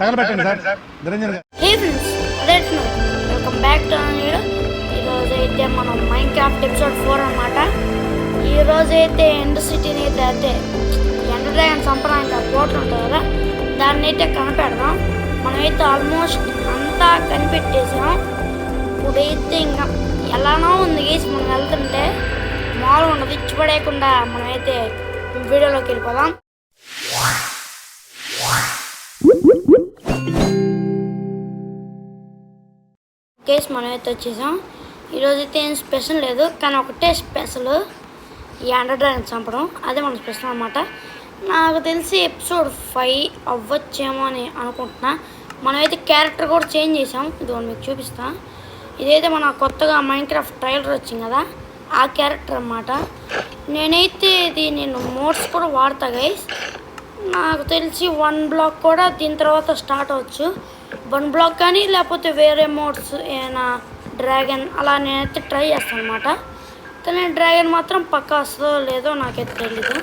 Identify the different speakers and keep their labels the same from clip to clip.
Speaker 1: Hey friends, welcome back to video. ఈరోజు అయితే మనం మైన్క్రాఫ్ట్ ఎపిసోడ్ 4 అనమాట. ఈరోజు అయితే ఎండ్ సిటీని అయితే ఎండర్ డ్రాగన్ చంపడానికి ఆ పోర్టల్ ఉంటుంది కదా, దాన్ని అయితే కనిపెడదాం. మనమైతే ఆల్మోస్ట్ అంతా కనిపెట్టేసాం. ఇప్పుడైతే ఇంకా ఎలానో ఉంది గేసి మనం వెళ్తుంటే మామూలుగా ఉండదు, ఇచ్చిపడేయకుండా మనమైతే వీడియోలోకి వెళ్ళిపోదాం. కేసు మనమైతే వచ్చేసాం. ఈరోజు అయితే ఏం స్పెషల్ లేదు, కానీ ఒకటే స్పెషల్, ఈ ఎండర్ డ్రాగన్ చంపడం. అదే మన స్పెషల్ అనమాట. నాకు తెలిసి ఎపిసోడ్ 5 అవ్వచ్చేమో అని అనుకుంటున్నా. మనమైతే క్యారెక్టర్ కూడా చేంజ్ చేసాం, ఇది మీకు చూపిస్తా. ఇదైతే మన కొత్తగా మైన్క్రాఫ్ట్ ట్రైలర్ వచ్చింది కదా, ఆ క్యారెక్టర్ అన్నమాట. నేనైతే నేను మోడ్స్ కూడా వాడతా గైస్. నాకు తెలిసి 1 బ్లాక్ కూడా దీని తర్వాత స్టార్ట్ అవ్వచ్చు. 1 బ్లాక్ కానీ లేకపోతే వేరే మోడ్స్ ఏమైనా డ్రాగన్ అలా నేనైతే ట్రై చేస్తాను అనమాట. కానీ డ్రాగన్ మాత్రం పక్కా వస్తుందో లేదో నాకైతే తెలీదు.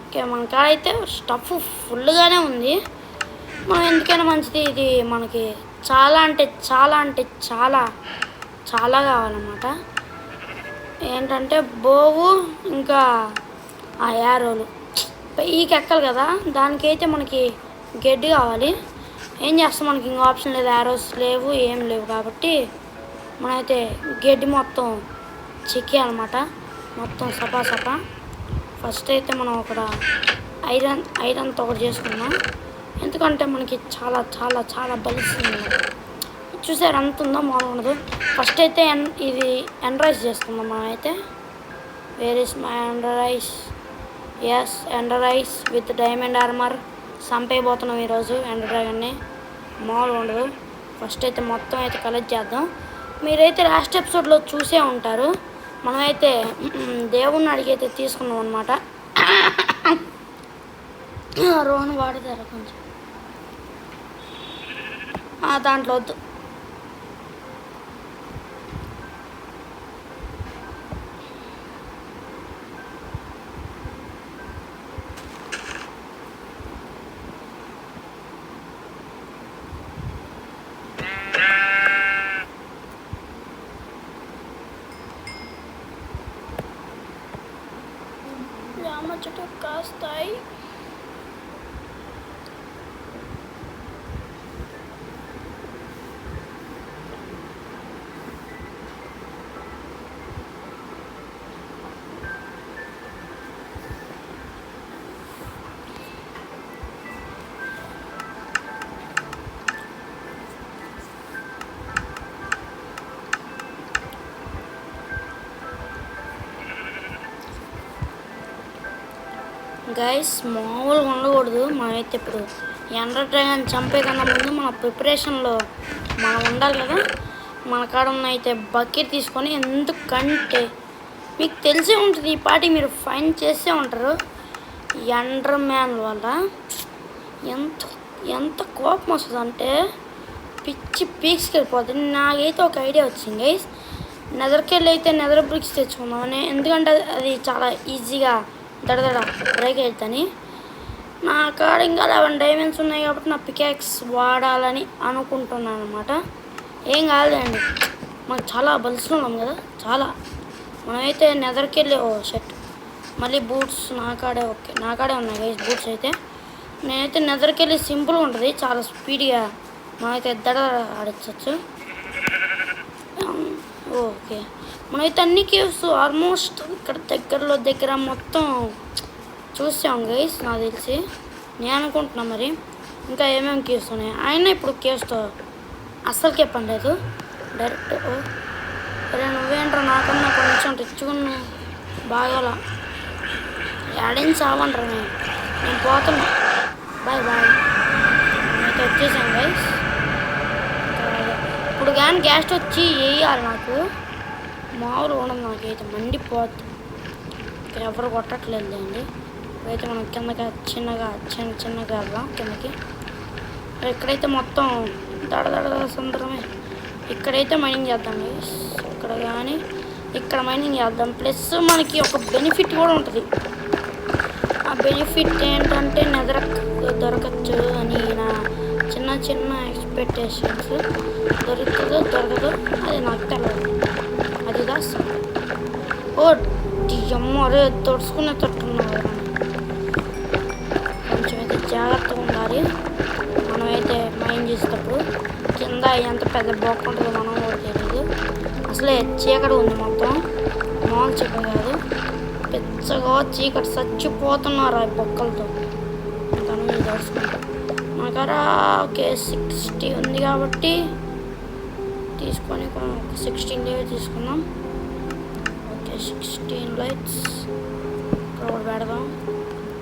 Speaker 1: ఓకే, మన కాడ అయితే స్టఫ్ ఫుల్గానే ఉంది. మనం ఎందుకైనా మంచిది, ఇది మనకి చాలా కావాలన్నమాట. ఏంటంటే బోవు ఇంకా ఆ యారోలు పైకి ఎక్కాలి కదా, దానికైతే మనకి గడ్డి కావాలి. ఏం చేస్తాం, మనకి ఇంకా ఆప్షన్ లేదు, యారోస్ లేవు, ఏం లేవు. కాబట్టి మనమైతే గడ్డి మొత్తం చెక్కేయాలన్నమాట, మొత్తం సపా. ఫస్ట్ అయితే మనం ఒక ఐరన్తో ఒకటి చేసుకున్నాం, ఎందుకంటే మనకి చాలా బలిస్తుంది. చూసారు అంత ఉందో మామూలు ఉండదు. ఫస్ట్ అయితే ఇది ఎండరైజ్ చేసుకుందాం మనమైతే. Where is my ender eyes? Yes, ender eyes with diamond armour. చంపైపోతున్నాం ఈరోజు ఎండర్ డ్రాగన్ని, మామూలు ఉండదు. ఫస్ట్ అయితే మొత్తం అయితే కలెక్ట్ చేద్దాం. మీరైతే లాస్ట్ ఎపిసోడ్లో చూసే ఉంటారు, మనమైతే దేవుణ్ణి అడిగైతే తీసుకున్నాం అనమాట. రోహన్ వాడతారా కొంచెం, దాంట్లో వద్దు. చెట్టు కాస్తాయి. గైస్, మామూలుగా ఉండకూడదు. మనమైతే ఇప్పుడు ఎండర్ డ్రాగన్ చంపే కన్నా ముందు మన ప్రిపరేషన్లో మనం ఉండాలి కదా. మన కాడ ఉన్న అయితే బకెట్ తీసుకొని, ఎందుకంటే మీకు తెలిసే ఉంటుంది, ఈ పాటి మీరు ఫైన్ చేసే ఉంటారు, ఎండర్ మ్యాన్ వల్ల ఎంత కోపం వస్తుంది అంటే పిచ్చి పీక్స్కెళ్ళిపోతుంది. నాకైతే ఒక ఐడియా వచ్చింది గైస్, నెదర్కెళ్ళి అయితే నెదర్ బ్రిక్స్ తెచ్చుకుందామని. ఎందుకంటే అది చాలా ఈజీగా దడదడ బ్రేక్ అవుతుందని. నా కాడ ఇంకా 11 డైమండ్స్ ఉన్నాయి కాబట్టి నా పికాక్స్ వాడాలని అనుకుంటున్నాను అనమాట. ఏం కాలేదండి, మనకు చాలా బల్స్లో ఉన్నాం కదా, మనమైతే నెదర్కెళ్ళి షర్ట్ మళ్ళీ బూట్స్ నా కాడే ఉన్నాయి గైస్. బూట్స్ అయితే నేనైతే నెదర్కెళ్ళి సింపుల్గా ఉంటుంది, చాలా స్పీడ్గా మనమైతే దడదడ ఆడించవచ్చు. ఓకే, మనమైతే అన్ని కేవ్స్ ఆల్మోస్ట్ ఇక్కడ దగ్గర మొత్తం చూసాం గైస్. నాకు తెలిసి నేను అనుకుంటున్నా మరి ఇంకా ఏమేమి కేవ్స్ ఉన్నాయి. అయినా ఇప్పుడు కేవ్స్తో అస్సలకే పని లేదు, డైరెక్ట్. సరే, నువ్వేంట్రా నాకన్నా కొంచెం రిచ్చుకున్నా బాగాల యాడేం చావంట్రా, నేను పోతున్నా, బాయ్. అయితే వచ్చేసాను గైస్. ఇప్పుడు కానీ గ్యాస్ వచ్చి వేయాలి, నాకు మామూలు ఉండదు, నాకైతే మండిపోద్ది. ఇక్కడ ఎవరు కొట్టట్లేదు అండి. ఇప్పుడైతే మనం కిందగా చిన్నగా వెళ్దాం కిందకి. ఇక్కడైతే మొత్తం దడదడ సుందరమే. ఇక్కడైతే మైనింగ్ చేద్దాం గైస్, ఇక్కడ మైనింగ్ చేద్దాం. ప్లస్ మనకి ఒక బెనిఫిట్ కూడా ఉంటుంది. ఆ బెనిఫిట్ ఏంటంటే నెదరక్ దొరకచ్చు అని నా చిన్న ఎక్స్పెక్టేషన్స్. దొరుకుతుందో దొరకదో అది నాకు తెలియదు. అది దాస్ ఓ అమ్మ అరే తొడుచుకునే తట్టున్నారు. కొంచెం అయితే జాగ్రత్తగా ఉండాలి. మనమైతే మైండ్ చేసేటప్పుడు కింద ఎంత పెద్ద బొక్క ఉంటుందో మనం కూడా తెలియదు. అసలే చీకటి ఉంది మొత్తం, మామూలు చీకటి కాదు, పెద్దగా చీకటి చచ్చిపోతున్నారు ఆ బొక్కలతో. దాని దర్శనం మనకరా ఓకే 60 ఉంది కాబట్టి తీసుకొని 16 తీసుకుందాం. ఓకే 16 లైట్స్ ఇక్కడ పెడదాం.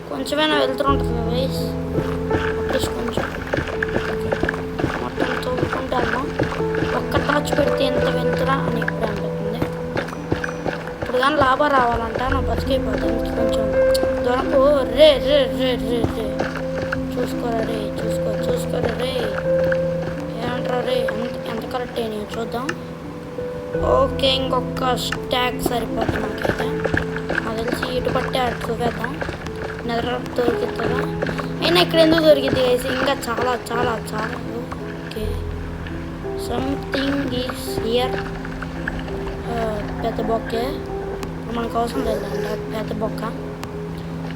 Speaker 1: కొంచెమైనా వెళ్తుంటుంది కదా గైస్, అట్లీస్ట్ కొంచెం మొత్తం తోడుకుంటూ వెళ్దాం. ఒక్క టార్చ్ పెడితే ఎంత వెళ్తురా అని ఇప్పుడు అనిపిస్తుంది. ఇప్పుడు కానీ లాభం రావాలంట నా బతికైపోతుంది. కొంచెం దూరం రే రే రే రే రే చూసుకోరా రే చూసుకోరా రే ఏమంటారా రే ఎంత కరెక్ట్ అయినాయో చూద్దాం. ఓకే ఇంకొక స్టాక్ సరిపోతుంది నాకైతే. నాకు తెలిసి ఇటు పట్టే అటు చూపేద్దాం. నిద్ర దొరుకుతుందా అయినా ఇక్కడ ఎందుకు దొరికింది వేసి ఇంకా చాలా చాలా చాలా. Okay something is here. పెద్ద బొక్కే మనకు అవసరం లేదండి పెద్ద బొక్క.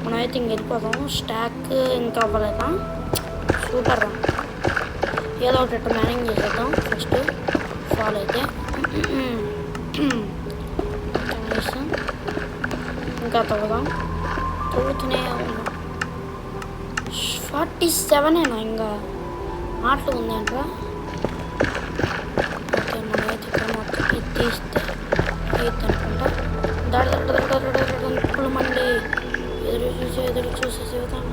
Speaker 1: మనమైతే ఇంక వెళ్ళిపోదాం. స్టాక్ ఇంకా అవ్వలేదా? సూపర్ రా, ఏదో ఒకటి మేనేజ్ చేసేద్దాం. ఫస్ట్ ఫాల్ అయితే ఇంకా తవ్వుదాం. తవ్వుతూనే ఉన్నాం. 47 ఇంకా ఆటలు ఉందంట్రా. ఓకే మనమైతే ఇక్కడ మొత్తం ఇది తీస్తే అయితే అనుకుంటా. దడ మండి ఎదురు చూసేసి వెళ్తాను.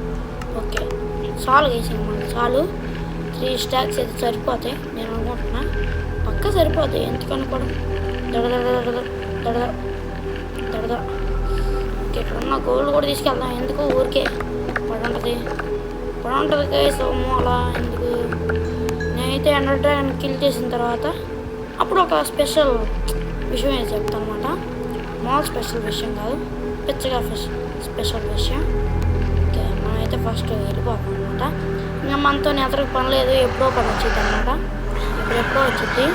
Speaker 1: ఓకే చాలు వేసింది మనకి, చాలు 3 స్టాక్స్ అయితే సరిపోతాయి నేను అనుకుంటున్నా. పక్క సరిపోతాయి ఎందుకని కూడా. దడ ఓకే ఇక్కడ ఉన్న గోల్డ్ కూడా తీసుకెళ్దాం. ఎందుకు ఊరికే పడుంటుంది గైస్ అలా ఎందుకు. నేనైతే ఎండర్ డ్రాగన్ కిల్ చేసిన తర్వాత అప్పుడు ఒక స్పెషల్ విషయం అయితే చెప్తాను అనమాట. మాల్ స్పెషల్ విషయం కాదు, పిచ్చగా స్పెషల్ విషయం. ఓకే మనమైతే ఫస్ట్ వెళ్ళిపోతాం అనమాట. ఇంకా మనతో ఎతరకు పని లేదు, ఎప్పుడో పని వచ్చింది అనమాట. ఎప్పుడో వచ్చింది.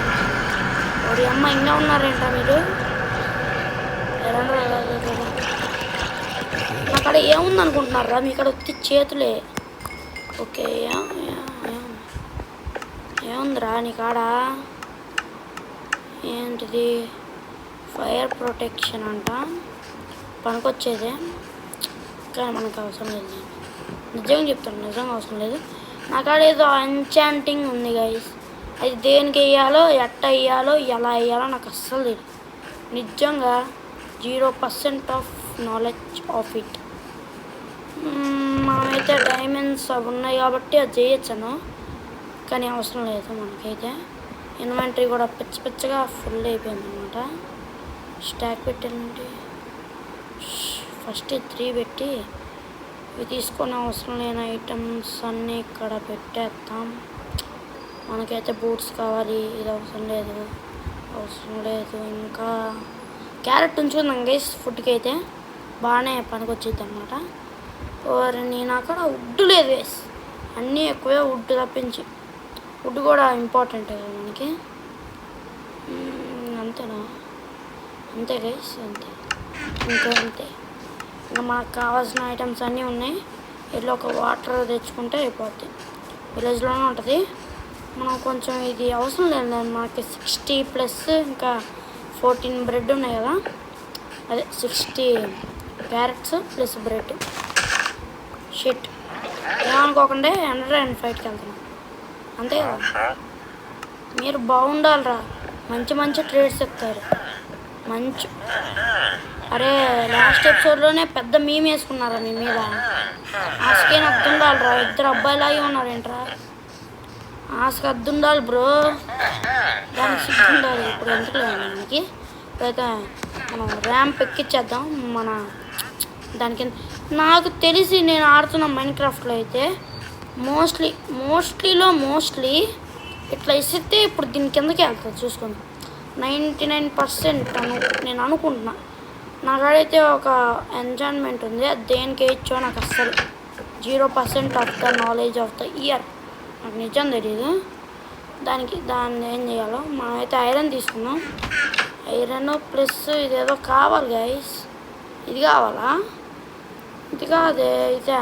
Speaker 1: వాడి అమ్మ ఇంకా ఉన్నారేంటా మీరు? అక్కడ ఏముంది అనుకుంటున్నారా? మీ ఇక్కడ వచ్చి చేతులే. ఓకే ఏముందిరా నీ కాడ? ఏంటిది? ఫైర్ ప్రొటెక్షన్ అంట, పనికొచ్చేదే కానీ మనకు అవసరం లేదు. నిజంగా చెప్తాను, నిజంగా అవసరం లేదు. నా కాడ ఏదో ఎన్చాంటింగ్ ఉంది గైస్, అది దేనికి వేయాలో ఎట్ట వేయాలో ఎలా వేయాలో నాకు అస్సలు తెలియదు. నిజంగా 0% ఆఫ్ నాలెడ్జ్ ఆఫ్ ఇట్. మనమైతే డైమండ్స్ అవి ఉన్నాయి కాబట్టి అది చేయొచ్చాను, కానీ అవసరం లేదు మనకైతే. ఇన్వెంటరీ కూడా పిచ్చగా ఫుల్ అయిపోయింది అనమాట. స్టాక్ పెట్టానండి ఫస్ట్ 3 పెట్టి ఇవి తీసుకొని అవసరం లేని ఐటమ్స్ అన్నీ ఇక్కడ పెట్టేస్తాం. మనకైతే బూట్స్ కావాలి, ఇది అవసరం లేదు. ఇంకా క్యారెట్ ఉంచుకుందాం గైస్, ఫుడ్కి అయితే బాగానే పనికొచ్చింది అనమాట. నేను అక్కడ వుడ్ లేదు గైస్, అన్నీ ఎక్కువే వుడ్ తప్పించి. వుడ్ కూడా ఇంపార్టెంట్ కదా మనకి. అంతేనా? అంతే గైస్, అంతే. ఇంకా మనకు కావాల్సిన ఐటమ్స్ అన్నీ ఉన్నాయి. ఇట్లా ఒక వాటర్ తెచ్చుకుంటే అయిపోద్ది. విలేజ్లోనే ఉంటుంది. మనం కొంచెం ఇది అవసరం లేదు మనకి. 60+ ఇంకా 14 బ్రెడ్ ఉన్నాయి కదా, అదే 60 క్యారెట్స్ ప్లస్ బ్రెడ్. షిట్ ఏమనుకోకుండా 105కి వెళ్తున్నాం అంతే కదా. మీరు బాగుండాలిరా, మంచి ట్రేడ్స్ చెప్తారు మంచి. అరే లాస్ట్ ఎపిసోడ్లోనే పెద్ద మీమ్ వేసుకున్నారా మీ మీద? ఆస్కేం అద్దుండాలిరా, 2 అబ్బాయిలాగే ఉన్నారేంట్రా? ఆస్కి అద్దుండాలి బ్రో, దానికి సిగ్గుండాలి. ఇప్పుడు ఎందుకు లేదు మనకి. ఇప్పుడైతే మనం ర్యాంప్ ఎక్కిచ్చేద్దాం. మన దానికి నాకు తెలిసి నేను ఆడుతున్న మైన్క్రాఫ్ట్లో అయితే మోస్ట్లీ ఇట్లా ఇస్తే ఇప్పుడు దీని కిందకి వెళ్తుంది చూసుకోండి. 99% నేను అనుకుంటున్నా. నాకైతే ఒక ఎంజాయ్మెంట్ ఉంది, అది దేనికి వేయచ్చో నాకు అస్సలు 0% of the knowledge of the year. నాకు నిజం తెలియదు దాన్ని ఏం చేయాలో. మనమైతే ఐరన్ తీసుకున్నాం. ఐరన్ ప్లస్ ఇదేదో కావాలి గైస్. ఇది కావాలా? ఇది కాదే, ఇదే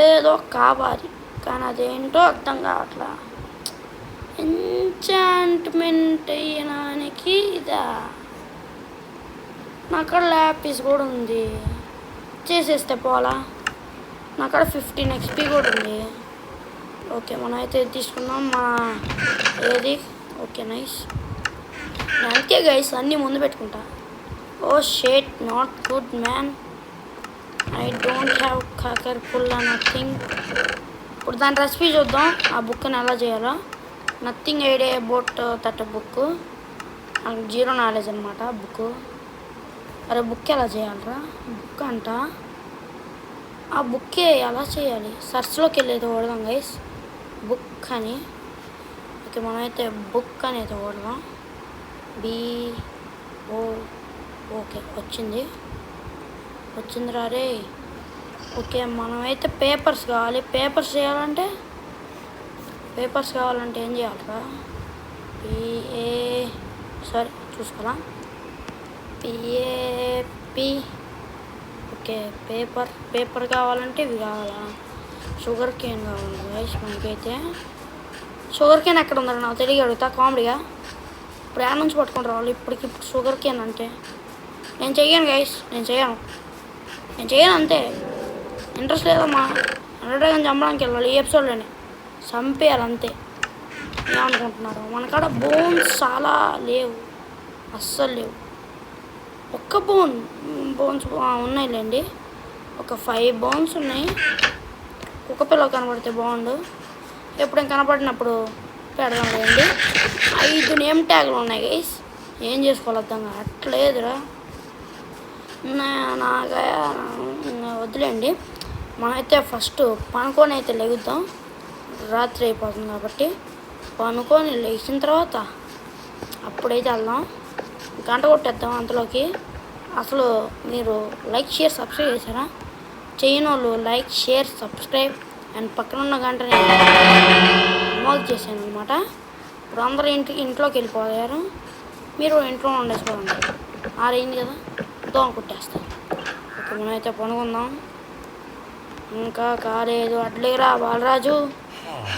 Speaker 1: ఏదో కావాలి కానీ అదేంటో అర్థం కావట్లా. ఎంచాంట్మెంట్ అయ్యడానికి ఇదా? నాక్కడ ల్యాపిస్ కూడా ఉంది, చేసేస్తే పోలా. నాక్కడ 15 XP కూడా ఉంది. ఓకే మనం అయితే తీసుకున్నాం మా ఏది. Okay nice. అంతే గైస్, అన్నీ ముందు పెట్టుకుంటా. Oh shit, not good man. I don't have కాకర్ పుల్ నథింగ్. ఇప్పుడు దాని రెసిపీ చూద్దాం, ఆ బుక్ని ఎలా చేయాలో. Nothing idea about that book. నాకు 0 నాలెడ్జ్ అనమాట బుక్. అరే బుక్ ఎలా చేయాలరా? బుక్ అంట, ఆ బుక్కే ఎలా చేయాలి? సర్చ్లోకి వెళ్ళేది ఓడదాం గైస్, బుక్ అని. ఓకే మనమైతే బుక్ అనేది ఓడదాం. BO. ఓకే వచ్చింది రే. ఓకే మనమైతే పేపర్స్ కావాలి. పేపర్స్ కావాలంటే ఏం చేయాలరా? సరే చూసుకోరా. PAP. ఓకే పేపర్ కావాలంటే ఇవి కావాలా? షుగర్ కేన్ కావాలి గైస్ మనకైతే. షుగర్ కేన్ ఎక్కడ ఉందని నాకు తెలియ అడుగుతా కామెడీగా. ఇప్పుడు యాడ్ నుంచి పట్టుకుంటారు వాళ్ళు ఇప్పటికిప్పుడు షుగర్ కేన్ అంటే. నేను చెయ్యను గైస్, నేను చేయను అంతే. ఇంట్రెస్ట్ లేదమ్మా. 100 డ్రాగన్ చంపడానికి వెళ్ళాలి ఈ ఎపిసోడ్లోనే, చంపేయాలి అంతే. ఏమనుకుంటున్నారు? మన కాడ బోన్స్ చాలా లేవు, అస్సలు లేవు. ఒక్క బోన్స్ ఉన్నాయిలేండి, ఒక 5 బోన్స్ ఉన్నాయి. కుక్క పిల్ల కనబడితే బాగుండు. ఎప్పుడైనా కనపడినప్పుడు పెడదాం లేండి. 5 నేమ్ ట్యాగ్లు ఉన్నాయి గైస్, ఏం చేసుకోవాలి అర్థం కాదు. అట్లేదురా నాగా వద్దులేండి. మనమైతే ఫస్ట్ పనుకొని అయితే లెగుద్దాం, రాత్రి అయిపోతుంది కాబట్టి. పనుకొని లేచిన తర్వాత అప్పుడైతే వెళ్దాం, గంట కొట్టేద్దాం అంతలోకి. అసలు మీరు లైక్ షేర్ సబ్స్క్రైబ్ చేశారా? చేయని వాళ్ళు లైక్ షేర్ సబ్స్క్రైబ్ అండ్ పక్కన ఉన్న గంటని మోగ్ చేశాను అనమాట. ఇప్పుడు అందరూ ఇంట్లోకి వెళ్ళిపోయారు, మీరు ఇంట్లో ఉండేసుకోండి. ఆరైంది కదా, దోమ కుట్టేస్తాం. ఓకే మనమైతే పనుకుందాం. ఇంకా కాలేదు. అట్లేరా బాలరాజు,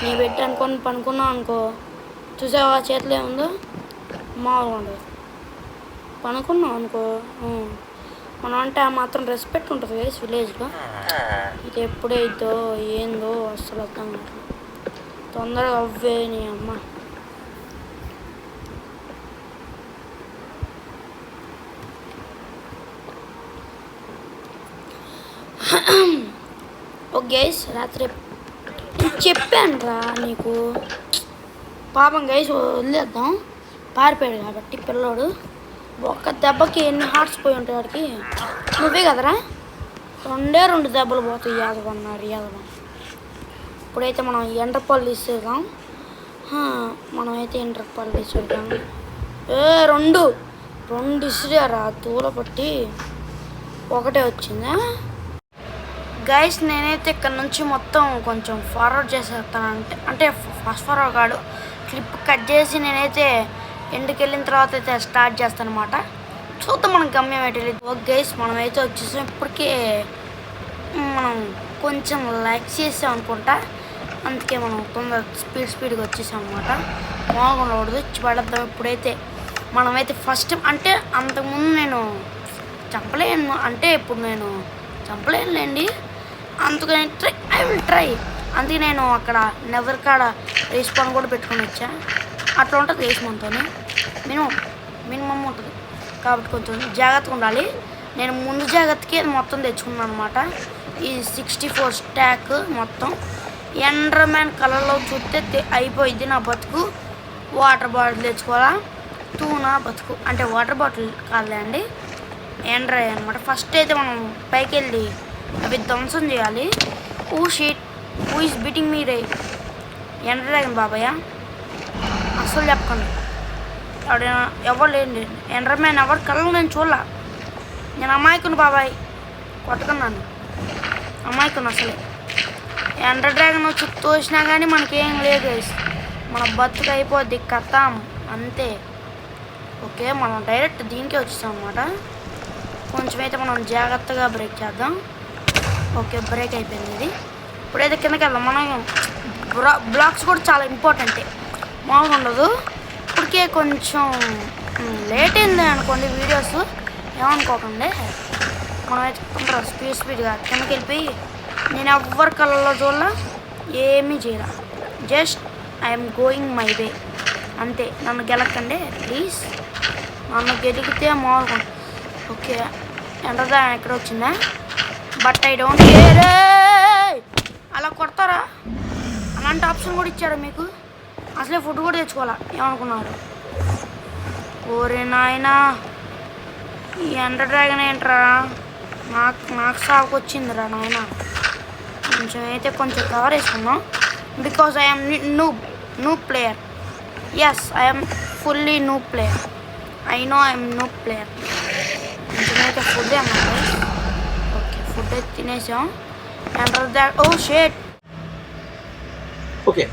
Speaker 1: నీ పెట్టి అనుకొని పనుకున్నాం అనుకో, చూసావా చేతిలో ఏముందో, మామూలుగా ఉండదు. పనుకున్నాం అనుకో, మనం అంటే ఆ మాత్రం రెస్పెక్ట్ ఉంటుంది కదా విలేజ్లో. ఇది ఎప్పుడైద్దో ఏందో అస్సలు అర్థం కాదు. తొందరగా అవ్వే నీ అమ్మ. ఓకే గైస్, రాత్రి చెప్పాను రా నీకు, పాపం గైస్ వదిలేద్దాం, పారిపోయాడు కాబట్టి పిల్లోడు. ఒక్క దెబ్బకి ఎన్ని హార్ట్స్ పోయి ఉంటాయి వాడికి. నువ్వే కదరా, 2 దెబ్బలు పోతాయి. యాదవన్నారు యాదవ. ఇప్పుడైతే మనం ఎండ్రపల్లి ఇస్తాం. మనమైతే ఎండ్రపల్లి ఇస్తాం. 2 ఇసిరారా తూల పట్టి, ఒకటే వచ్చిందా గైస్. నేనైతే ఇక్కడ నుంచి మొత్తం కొంచెం ఫార్వర్డ్ చేసేస్తాను. అంటే ఫాస్ట్ ఫార్వర్డ్ కాదు, క్లిప్ కట్ చేసి నేనైతే ఎండ్కి వెళ్ళిన తర్వాత అయితే స్టార్ట్ చేస్తాను అనమాట. చూద్దాం మనం గమ్యం ఏంటి. ఓకే గైస్ మనమైతే వచ్చేసాం. ఇప్పటికే మనం కొంచెం లైక్ చేసాం అనుకుంటా, అందుకే మనం తొందర స్పీడ్గా వచ్చేసాం అనమాట. మామూలుగా వచ్చి పడద్దాం. ఇప్పుడైతే మనమైతే ఫస్ట్ అంటే అంతకుముందు నేను చంపలేను, అంటే ఇప్పుడు నేను చంపలేనులేండి. అందుకని ఐ విల్ ట్రై. అందుకే నేను అక్కడ నెవర్ కాడ రేస్పాన్ కూడా పెట్టుకొని వచ్చా. అట్లా ఉంటుంది రేస్ మనతో మినిమం ఉంటుంది కాబట్టి కొంచెం జాగ్రత్తగా ఉండాలి. నేను ముందు జాగ్రత్తకి మొత్తం తెచ్చుకున్నాను అనమాట. ఈ 64 స్టాక్ మొత్తం ఎండర్మ్యాన్ కలర్లో చూస్తే అయిపోయింది నా బతుకు. వాటర్ బాటిల్ తెచ్చుకోవాలా, నా బతుకు అంటే వాటర్ బాటిల్ కాదులే అండి, ఎండ్రై అనమాట. ఫస్ట్ అయితే మనం పైకి వెళ్ళి అవి ధ్వంసం చేయాలి. Shit who is beating me రే ఎండ్ర డ్రాగన్ బాబాయ్, అస్సలు చెప్పకండి. ఎవరు లేండి ఎండ్రమ్యాన్, ఎవరు కళ్ళు నేను చూడలా. నేను అమాయకుని బాబాయ్, కొట్టుకున్నాను అమాయకుని అసలే. ఎండర్ డ్రాగన్ వచ్చి తోసినా కానీ మనకేం లేదు గైస్. మన బతుకు అయిపోద్ది కథం అంతే. ఓకే మనం డైరెక్ట్ దీనికే వచ్చేసాం అనమాట. కొంచెం అయితే మనం జాగ్రత్తగా బ్రేక్ చేద్దాం. ఓకే బ్రేక్ అయిపోయింది ఇది. ఇప్పుడైతే కిందకి వెళ్దాం. మనం బ్లాక్స్ కూడా చాలా ఇంపార్టెంటే, మామూలుగా ఉండదు. ఇప్పటికే కొంచెం లేట్ అయింది అనుకోండి వీడియోస్, ఏమనుకోకండి. మనమైతే తొందరగా స్పీడ్గా కిందకి వెళ్ళిపోయి నేను ఎవ్వరి కళ్ళల్లో చూడాల, ఏమీ చేయాల. Just I'm going my way అంతే. నన్ను గెలకండి ప్లీజ్. నన్ను గెలిగితే మామూలుగా. ఓకే ఎండదా ఎక్కడ వచ్చిందా, బట్ ఐ డోంట్ కేర్. అలా కొడతారా? అలాంటి ఆప్షన్ కూడా ఇచ్చారా మీకు? అసలే ఫుడ్ కూడా తెచ్చుకోవాలా ఏమనుకున్నారు? ఓరే నాయనా, ఈ ఎండర్ డ్రాగన్ ఏంట్రా నాకు సాగుకు వచ్చిందిరా నాయన. కొంచెం అయితే కొంచెం కవర్ వేసుకున్నాం బికాజ్ ఐఎమ్ నూ ప్లేయర్. ఎస్ ఐఎమ్ ఫుల్లీ నూ ప్లేయర్. ఐ నో ఐఎమ్ నూ ప్లేయర్. కొంచెం అయితే ఫుడ్ అన్నమాట. ఓకే ఫుడ్ అయితే తినేసాం. ఎండర్ డ్రాగన్ ఓ షేట్.
Speaker 2: ఓకే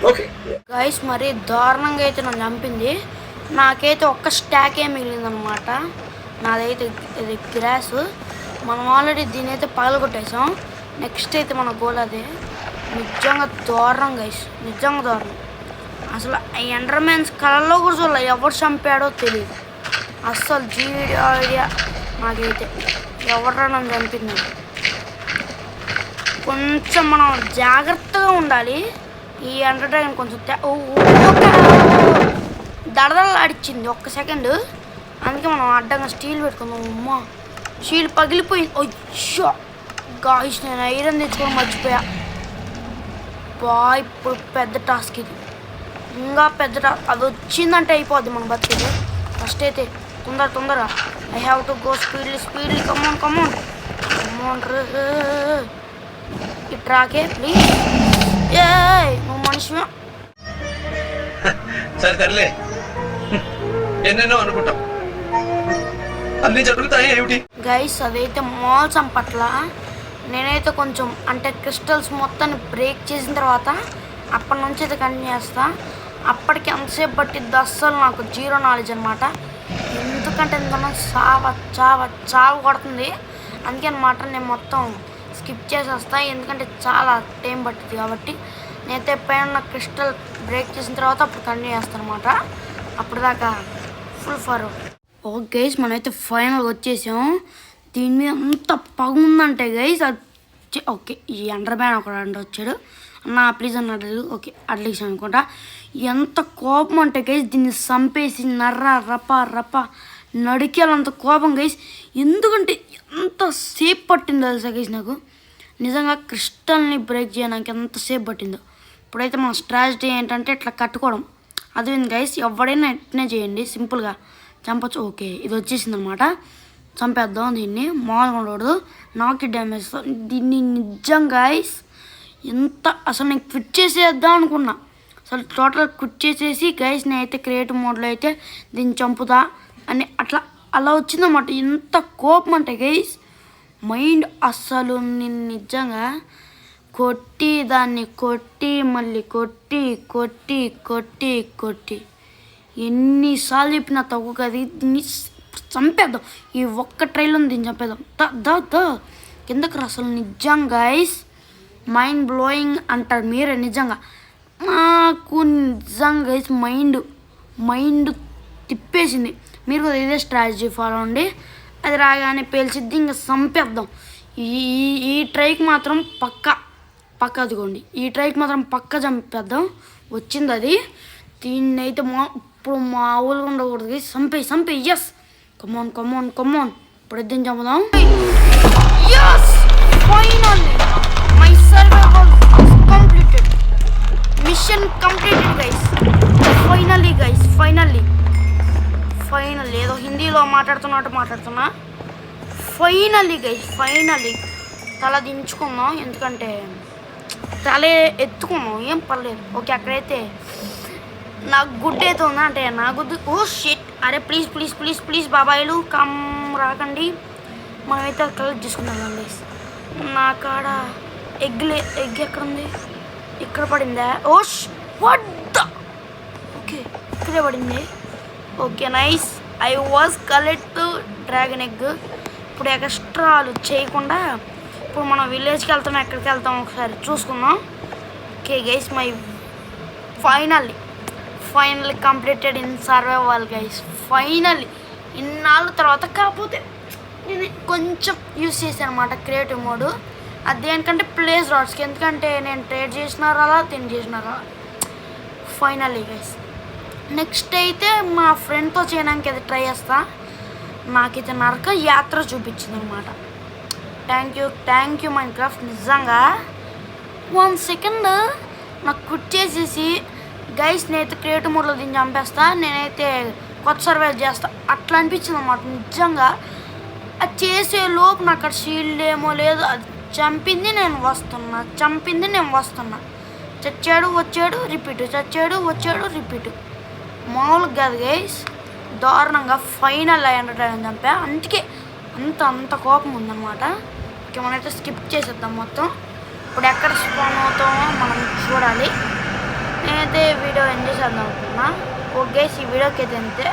Speaker 2: ఓకే
Speaker 1: గైస్ మరి దారుణంగా అయితే నన్ను చంపింది. నాకైతే ఒక్క స్టాకే మిగిలిందనమాట. నాదైతే ఇది గ్రాస్. మనం ఆల్రెడీ దీని అయితే పగలగొట్టేసాం. నెక్స్ట్ అయితే మన గోల్ అదే. నిజంగా దారుణం గైస్, నిజంగా దారుణం. అసలు ఈ ఎండర్మ్యాన్స్ కళల్లో కూడా చూడాలి, ఎవరు చంపాడో తెలియదు అస్సలు. జీడి ఐడియా నాకైతే ఎవరు నన్ను చంపింది. కొంచెం మనం జాగ్రత్తగా ఉండాలి. ఈ ఎండర్ డ్రాగన్ కొంచెం దడదడలాడిచ్చింది ఒక్క సెకండ్. అందుకే మనం అడ్డంగా స్టీల్ పెట్టుకుందాం. అమ్మా స్టీల్ పగిలిపోయింది. అయ్యో గాయస్ నేను ఐరన్ తెచ్చుకొని మర్చిపోయా. ఇప్పుడు పెద్ద టాస్క్ ఇది, ఇంకా పెద్ద టాస్క్. అది వచ్చిందంటే అయిపోద్ది మన బతికేది. ఫస్ట్ అయితే తొందరగా I have to go speedily come on ఇట్రాకే ప్లీజ్. ఏ నువ్వు మనిషి
Speaker 2: సరే తరలే, ఎన్నెన్నో అనుకుంటాం, అన్నీ జరుగుతాయి ఏమిటి.
Speaker 1: గైస్ అదైతే మోసం పట్ల నేనైతే కొంచెం అంటే క్రిస్టల్స్ మొత్తాన్ని బ్రేక్ చేసిన తర్వాత అప్పటి నుంచి అయితే కంటిన్యూ చేస్తా. అప్పటికి ఎంతసేపు పట్టిద్ది అస్సలు నాకు జీరో నాలెడ్జ్ అనమాట. ఎందుకంటే ఎందుకన్నా చావు కొడుతుంది. అందుకే అనమాట నేను మొత్తం స్కిప్ చేసేస్తా, ఎందుకంటే చాలా టైం పట్టింది కాబట్టి. నేనైతే పైన క్రిస్టల్ బ్రేక్ చేసిన తర్వాత అప్పుడు కంటిన్యూ చేస్తాను అనమాట. అప్పుడు దాకా ఫుల్ ఫార్వర్డ్. ఓకే గైస్ మనమైతే ఫైనల్గా వచ్చేసాం. దీని మీద అంత పగ ఉందంటే గైస్ అది. ఓకే ఈ అండర్ బ్యాన్ ఒకడు అంటే వచ్చాడు అన్న ప్లీజ్ అన్నాడు. ఓకే అట్లీస్ట్ అనుకుంటా. ఎంత కోపం అంటే గైస్ దీన్ని చంపేసి రప నడికేళ్ళంత కోపం గైస్. ఎందుకంటే ఎంత సేపు పట్టిందో తెలుసా గైస్ నాకు. నిజంగా క్రిస్టల్ని బ్రేక్ చేయడానికి ఎంతసేపు పట్టిందో. ఇప్పుడైతే మన స్ట్రాటజీ ఏంటంటే ఇట్లా కట్టుకోవడం. అదేంది గైస్, ఎవడైనా ఎట్నే చేయండి సింపుల్గా చంపచ్చు. ఓకే ఇది వచ్చేసింది అనమాట. చంపేద్దాం దీన్ని, మామూలుగా ఉండకూడదు. నాకు డ్యామేజ్ దీన్ని నిజంగా గైస్ ఎంత అసలు నేను క్విట్ చేసేద్దాం అనుకున్నా. అసలు టోటల్ క్విట్ చేసేసి గైస్ నేనైతే క్రియేటివ్ మోడ్లో అయితే దీన్ని చంపుతా అని అలా వచ్చిందన్నమాట. ఎంత కోపం అంటే గైస్ మైండ్ అస్సలు నేను నిజంగా కొట్టి మళ్ళీ కొట్టి ఎన్నిసార్లు చెప్పినా తగ్గు కదా. దీన్ని చంపేద్దాం, ఈ ఒక్క ట్రైలో దీన్ని చంపేద్దాం. దా కిందకు రా. అసలు నిజంగా గైస్ మైండ్ బ్లోయింగ్ అంటారు మీరే. నిజంగా నాకు నిజంగా గైస్ మైండ్ తిప్పేసింది. మీరు కూడా ఇదే స్ట్రాటజీ ఫాలో అండి. అది రాగానే పేల్చిద్ది, ఇంకా చంపేద్దాం. ఈ ట్రైకి మాత్రం పక్క అదిగోండి, ఈ ట్రైకి మాత్రం పక్క చంపేద్దాం. వచ్చింది అది. దీన్ని అయితే ఇప్పుడు మామూలుగా ఉండకూడదు. చంపే ఎస్ కమోన్ ఇప్పుడు దీన్ని చంపుదాం. My survival completed, mission completed guys. Finally ఏదో హిందీలో మాట్లాడుతున్నా. ఫైనల్లీ తల దించుకున్నాం, ఎందుకంటే తల ఎత్తుకున్నాం, ఏం పర్లేదు. ఓకే అక్కడైతే నాకు గుడ్ అయితే ఉందా అంటే నా గుడ్డు. ఓ షిట్, అరే ప్లీజ్ బాబాయిలు రాకండి. మనమైతే కలెక్ట్ చేసుకుందాం గైస్. నా కాడ ఎగ్ ఎక్కడ ఉంది? ఇక్కడ పడిందా? ఓష్ వాట్ ద ఓకే ఇక్కడే పడింది. Okay nice. I was collect dragon egg. ఇప్పుడు ఎక్స్ట్రాలు చేయకుండా ఇప్పుడు మనం విలేజ్కి వెళ్తాం, ఎక్కడికి వెళ్తాం ఒకసారి చూసుకుందాం. Okay guys, my finally completed in survival guys. Finally ఇన్నాళ్ళ తర్వాత. కాకపోతే నేను కొంచెం యూస్ చేశాను అనమాట క్రియేటివ్ మోడ్. అది దేనికంటే ప్లేస్ రాడ్స్కి, ఎందుకంటే నేను ట్రేడ్ చేసినారా చేసినారా. ఫైనల్లీ గైస్ నెక్స్ట్ అయితే మా ఫ్రెండ్తో చేయడానికి అది ట్రై చేస్తా. నాకైతే నరక యాత్ర చూపించింది అనమాట. Thank you Minecraft. నిజంగా 1 సెకండ్ నాకు క్విట్ చేసేసి గైస్ నేనైతే క్రియేటివ్ మోడ్లో దీన్ని చంపేస్తా, నేనైతే కొత్త సర్వైవ్ చేస్తా అట్లా అనిపించింది అన్నమాట. నిజంగా అది చేసే లోపు నాకు అక్కడ షీల్డ్ ఏమో లేదు. అది చంపింది నేను వస్తున్నా. చచ్చాడు వచ్చాడు రిపీట్. మామూలుగా కాదు గైస్, దారుణంగా. ఫైనల్ అయ్యండి చంపా. అందుకే అంత కోపం ఉందన్నమాట. ఓకే మనమైతే స్కిప్ చేసేద్దాం మొత్తం. ఇప్పుడు ఎక్కడ స్పాన్ అవుతామో మనం చూడాలి. నేనైతే వీడియో ఎంజాయ్ చేద్దాం అనుకున్నా. ఓకే గైస్, ఈ వీడియోకి అయితే అంతే.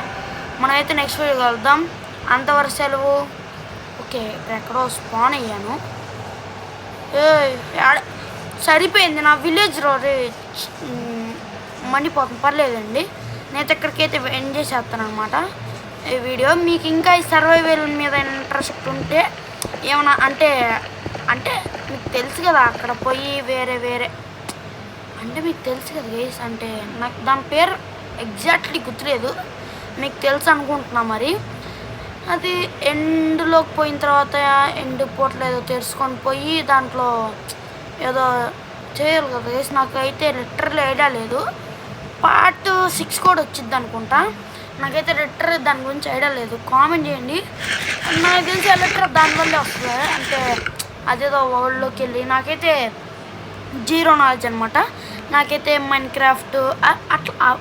Speaker 1: మనమైతే నెక్స్ట్ వీడియో కలుద్దాం. అంతవరకు సెలవు. ఓకే ఇక్కడ ఎక్కడో స్పాన్ అయ్యాను. సరిపోయింది నా విలేజ్ మండిపోతుంది. పర్లేదండి, నేనైతే ఇక్కడికైతే ఎంజాయ్ చేస్తాను అనమాట ఈ వీడియో. మీకు ఇంకా ఈ సర్వైవల్ మీద ఇంట్రెస్ట్ ఉంటే ఏమన్నా అంటే మీకు తెలుసు కదా, అక్కడ పోయి వేరే అంటే మీకు తెలుసు కదా గైస్. అంటే నాకు దాని పేరు ఎగ్జాక్ట్లీ గుర్తులేదు, మీకు తెలుసు అనుకుంటున్నా. మరి అది ఎండ్లోకి పోయిన తర్వాత ఎండ్ పోట్లేదో తెలుసుకొని పోయి దాంట్లో ఏదో చేయాలి కదా గైస్. నాకైతే లిటరల్లీ ఐడియా లేదు. పార్ట్ 6 కూడా వచ్చింది అనుకుంటా. నాకైతే లిటరల్లీ దాని గురించి ఐడియా లేదు. కామెంట్ చేయండి. నాకు తెలిసి లిటరల్ దానివల్లే వస్తుంది. అంటే అదేదో వరల్డ్లోకి వెళ్ళి నాకైతే 0 నాలెడ్జ్ అనమాట. నాకైతే మైన్క్రాఫ్ట్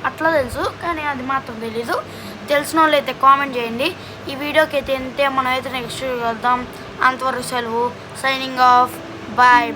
Speaker 1: అట్లా తెలుసు, కానీ అది మాత్రం తెలీదు. తెలిసిన వాళ్ళు అయితే కామెంట్ చేయండి. ఈ వీడియోకి అయితే అంతే. మనం అయితే నెక్స్ట్ వెళ్దాం. అంతవరకు సెలవు. Signing off. బాయ్.